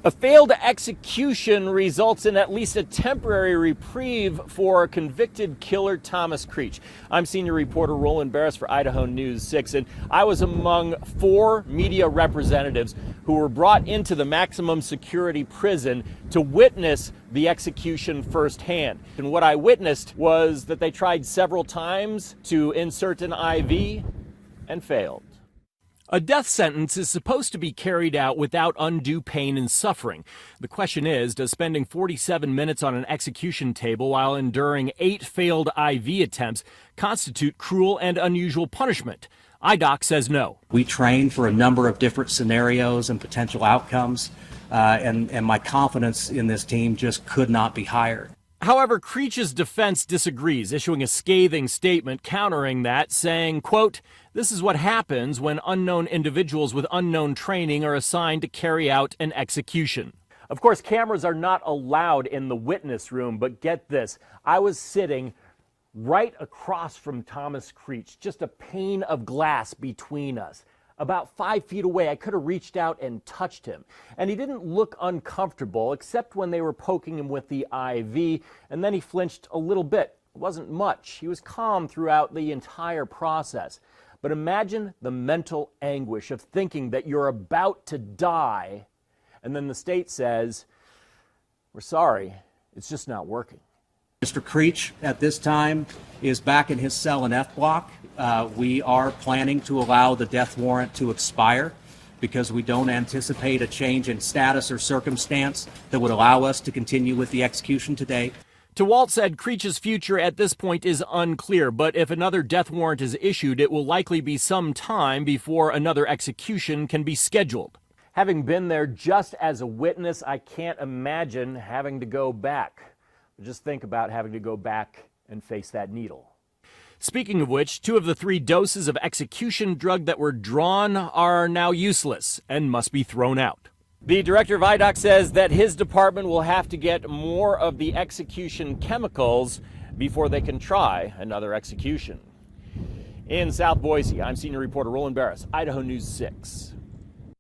A failed execution results in at least a temporary reprieve for convicted killer Thomas Creech. I'm senior reporter Roland Barris for Idaho News 6, and I was among 4 media representatives who were brought into the maximum security prison to witness the execution firsthand. And what I witnessed was that they tried several times to insert an IV and failed. A death sentence is supposed to be carried out without undue pain and suffering. The question is, does spending 47 minutes on an execution table while enduring 8 failed IV attempts constitute cruel and unusual punishment? IDOC says no. We train for a number of different scenarios and potential outcomes, and my confidence in this team just could not be higher. However, Creech's defense disagrees, issuing a scathing statement countering that, saying, quote, "This is what happens when unknown individuals with unknown training are assigned to carry out an execution." Of course, cameras are not allowed in the witness room, but get this, I was sitting right across from Thomas Creech, just a pane of glass between us. About 5 feet away, I could have reached out and touched him. And he didn't look uncomfortable, except when they were poking him with the IV, and then he flinched a little bit. It wasn't much. He was calm throughout the entire process. But imagine the mental anguish of thinking that you're about to die, and then the state says, "We're sorry, it's just not working." Mr. Creech at this time is back in his cell in F block. We are planning to allow the death warrant to expire because we don't anticipate a change in status or circumstance that would allow us to continue with the execution today. DeWalt said Creech's future at this point is unclear, but if another death warrant is issued, it will likely be some time before another execution can be scheduled. Having been there just as a witness, I can't imagine having to go back. Just think about having to go back and face that needle. Speaking of which, 2 of the 3 doses of execution drug that were drawn are now useless and must be thrown out. The director of IDOC says that his department will have to get more of the execution chemicals before they can try another execution. In South Boise, I'm senior reporter Roland Barris, Idaho News 6.